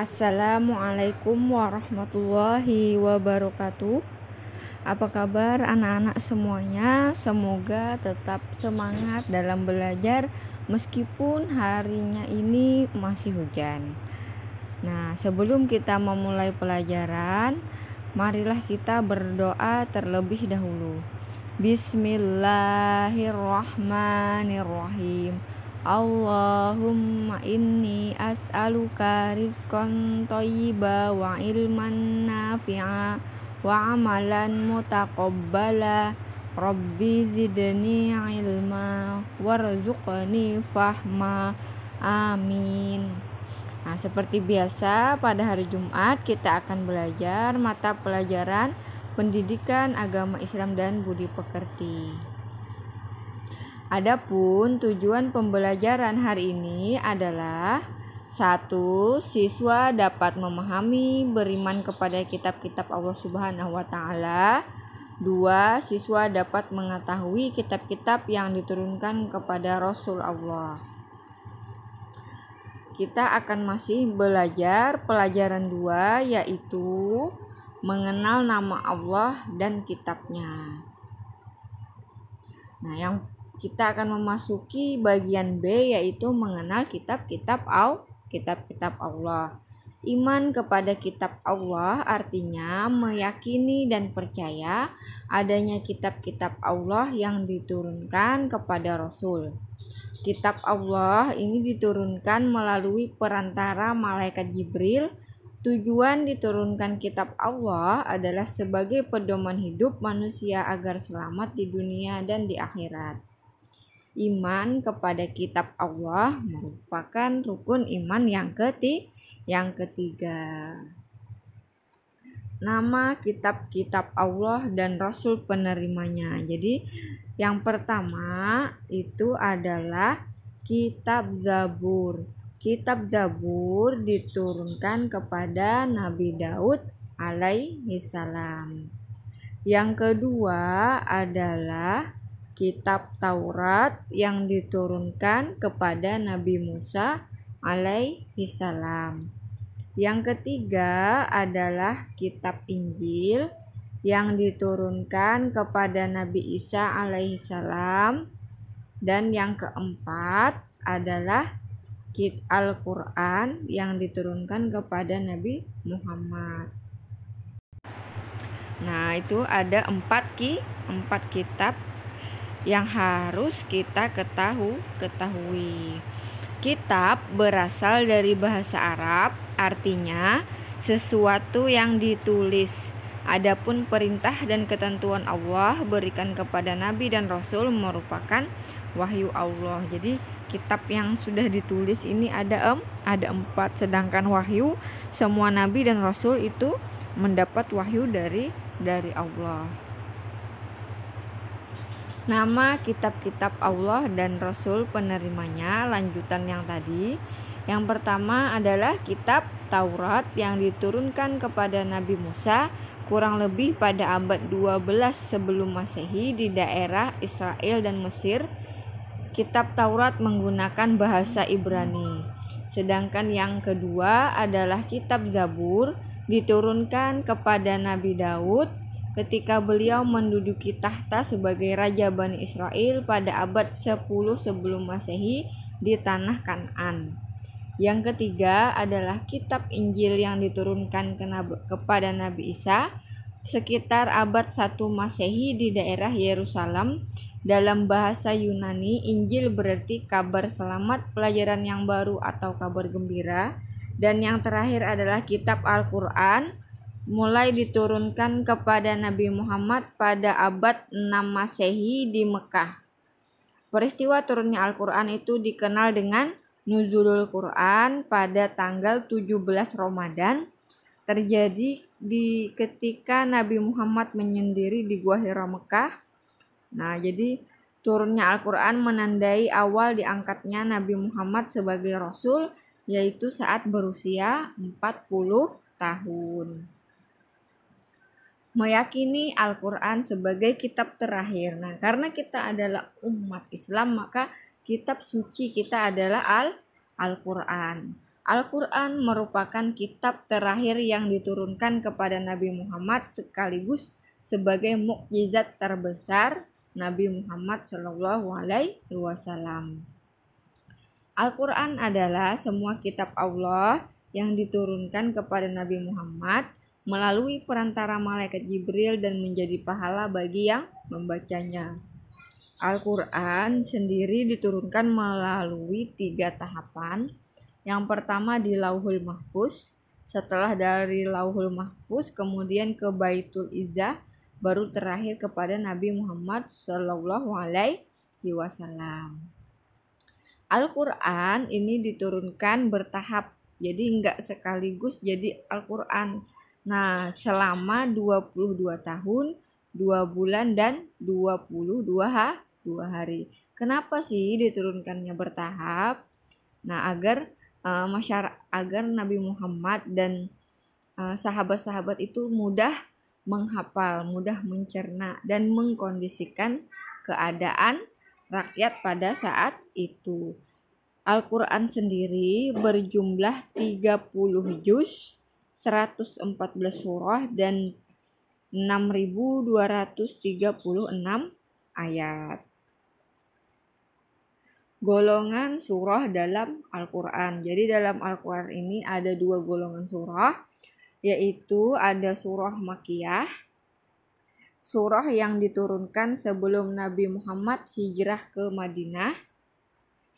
Assalamualaikum warahmatullahi wabarakatuh. Apa kabar anak-anak semuanya? Semoga tetap semangat dalam belajar meskipun harinya ini masih hujan. Nah, sebelum kita memulai pelajaran, marilah kita berdoa terlebih dahulu. Bismillahirrahmanirrahim. Allahumma inni as'aluka rizqan thayyiba wa ilman nafi'a wa amalan mutaqabbala. Rabbi zidni ilma warzuqni fahma. Amin. Nah, seperti biasa pada hari Jumat kita akan belajar mata pelajaran Pendidikan Agama Islam dan Budi Pekerti. Adapun tujuan pembelajaran hari ini adalah 1. Siswa dapat memahami, beriman kepada kitab-kitab Allah Subhanahu wa taala. 2. Siswa dapat mengetahui kitab-kitab yang diturunkan kepada Rasul Allah. Kita akan masih belajar pelajaran 2, yaitu mengenal nama Allah dan kitabnya. Nah, kita akan memasuki bagian B, yaitu mengenal kitab-kitab Allah. Iman kepada kitab Allah artinya meyakini dan percaya adanya kitab-kitab Allah yang diturunkan kepada Rasul. Kitab Allah ini diturunkan melalui perantara malaikat Jibril. Tujuan diturunkan kitab Allah adalah sebagai pedoman hidup manusia agar selamat di dunia dan di akhirat. Iman kepada kitab Allah merupakan rukun iman yang ketiga. Nama kitab-kitab Allah dan Rasul penerimanya. Jadi yang pertama itu adalah kitab Zabur. Kitab Zabur diturunkan kepada Nabi Daud alaihi salam. Yang kedua adalah kitab Taurat yang diturunkan kepada Nabi Musa alaihi salam. Yang ketiga adalah kitab Injil yang diturunkan kepada Nabi Isa alaihi salam. Dan yang keempat adalah Al-Quran yang diturunkan kepada Nabi Muhammad. Nah, itu ada empat kitab yang harus kita ketahui. Kitab berasal dari bahasa Arab, artinya sesuatu yang ditulis. Adapun perintah dan ketentuan Allah berikan kepada Nabi dan Rasul merupakan wahyu Allah. Jadi kitab yang sudah ditulis ini ada 4, sedangkan wahyu semua Nabi dan Rasul itu mendapat wahyu dari Allah. Nama kitab-kitab Allah dan Rasul penerimanya, lanjutan yang tadi. Yang pertama adalah kitab Taurat yang diturunkan kepada Nabi Musa kurang lebih pada abad 12 sebelum Masehi di daerah Israel dan Mesir. Kitab Taurat menggunakan bahasa Ibrani. Sedangkan yang kedua adalah kitab Zabur diturunkan kepada Nabi Daud ketika beliau menduduki tahta sebagai Raja Bani Israel pada abad 10 sebelum Masehi di tanah Kan'an. Yang ketiga adalah kitab Injil yang diturunkan kepada Nabi Isa sekitar abad 1 Masehi di daerah Yerusalem. Dalam bahasa Yunani, Injil berarti kabar selamat, pelajaran yang baru atau kabar gembira. Dan yang terakhir adalah kitab Al-Quran, mulai diturunkan kepada Nabi Muhammad pada abad 6 Masehi di Mekah. Peristiwa turunnya Al-Quran itu dikenal dengan Nuzulul Quran pada tanggal 17 Ramadan. Terjadi ketika Nabi Muhammad menyendiri di Gua Hira Mekah. Nah, jadi turunnya Al-Quran menandai awal diangkatnya Nabi Muhammad sebagai Rasul, yaitu saat berusia 40 tahun. Meyakini Al-Quran sebagai kitab terakhir. Nah, karena kita adalah umat Islam, maka kitab suci kita adalah Al-Quran. Al-Quran merupakan kitab terakhir yang diturunkan kepada Nabi Muhammad sekaligus sebagai mukjizat terbesar Nabi Muhammad SAW. Al-Quran adalah semua kitab Allah yang diturunkan kepada Nabi Muhammad melalui perantara malaikat Jibril dan menjadi pahala bagi yang membacanya. Al-Quran sendiri diturunkan melalui 3 tahapan. Yang pertama di Lauhul Mahfuz, setelah dari Lauhul Mahfuz kemudian ke Baitul Izzah, baru terakhir kepada Nabi Muhammad SAW. Al-Quran ini diturunkan bertahap, jadi enggak sekaligus jadi Al-Quran. Nah, selama 22 tahun, 2 bulan dan 22 hari. Kenapa sih diturunkannya bertahap? Nah, agar Nabi Muhammad dan sahabat-sahabat itu mudah menghafal, mudah mencerna dan mengkondisikan keadaan rakyat pada saat itu. Al-Quran sendiri berjumlah 30 juz, 114 surah dan 6.236 ayat. Golongan surah dalam Al-Quran. Jadi dalam Al-Quran ini ada 2 golongan surah, yaitu ada surah Makkiyah, surah yang diturunkan sebelum Nabi Muhammad hijrah ke Madinah.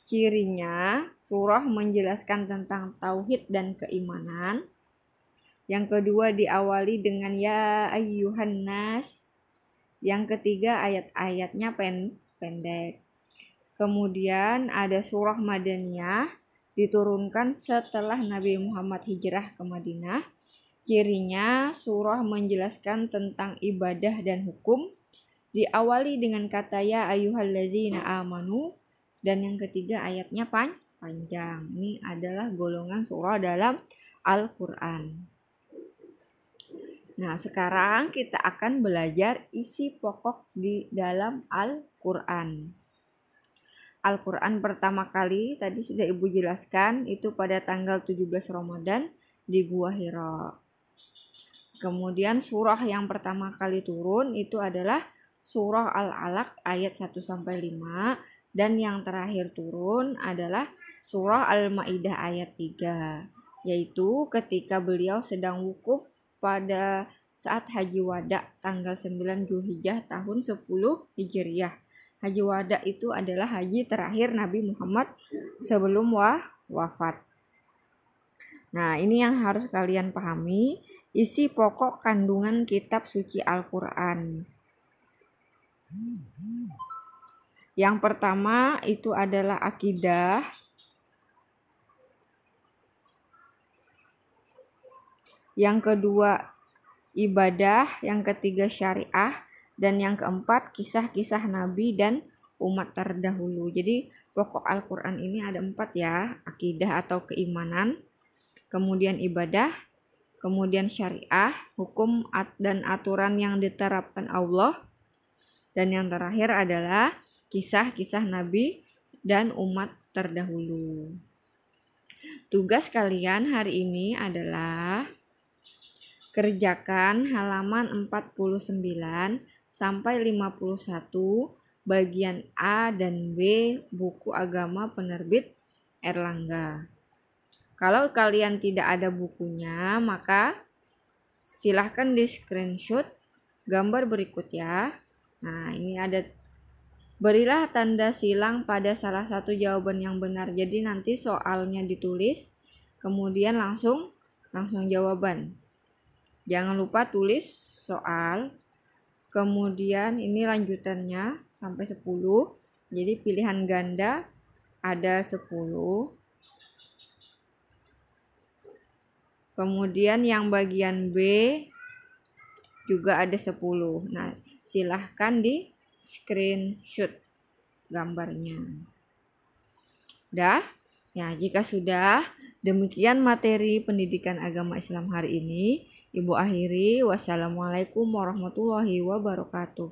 Cirinya, surah menjelaskan tentang tauhid dan keimanan. Yang kedua diawali dengan ya ayyuhan nas. Yang ketiga ayat-ayatnya pendek. Kemudian ada surah Madaniyah, diturunkan setelah Nabi Muhammad hijrah ke Madinah. Cirinya, surah menjelaskan tentang ibadah dan hukum, diawali dengan kata ya ayyuhalladzina amanu, dan yang ketiga ayatnya panjang. Ini adalah golongan surah dalam Al-Quran. Nah, sekarang kita akan belajar isi pokok di dalam Al-Quran. Al-Quran pertama kali tadi sudah Ibu jelaskan, itu pada tanggal 17 Ramadan di Gua Hira. Kemudian surah yang pertama kali turun itu adalah surah Al-Alaq ayat 1-5, dan yang terakhir turun adalah surah Al-Maidah ayat 3, yaitu ketika beliau sedang wukuf pada saat Haji Wada tanggal 9 Zulhijjah tahun 10 Hijriyah. Haji Wada itu adalah haji terakhir Nabi Muhammad sebelum wafat. Nah, ini yang harus kalian pahami, isi pokok kandungan kitab suci Al-Quran. Yang pertama itu adalah akidah. Yang kedua ibadah, yang ketiga syariah, dan yang keempat kisah-kisah Nabi dan umat terdahulu. Jadi pokok Al-Quran ini ada 4 ya, akidah atau keimanan, kemudian ibadah, kemudian syariah, hukum dan aturan yang diterapkan Allah, dan yang terakhir adalah kisah-kisah Nabi dan umat terdahulu. Tugas kalian hari ini adalah kerjakan halaman 49 sampai 51 bagian A dan B buku agama penerbit Erlangga. Kalau kalian tidak ada bukunya, maka silahkan di screenshot gambar berikut ya. Nah, ini ada, berilah tanda silang pada salah satu jawaban yang benar. Jadi nanti soalnya ditulis, kemudian langsung jawaban. Jangan lupa tulis soal, kemudian ini lanjutannya sampai 10. Jadi pilihan ganda ada 10. Kemudian yang bagian B juga ada 10. Nah, silahkan di screenshot gambarnya. Udah? Ya, jika sudah, demikian materi pendidikan agama Islam hari ini. Ibu akhiri, wassalamualaikum warahmatullahi wabarakatuh.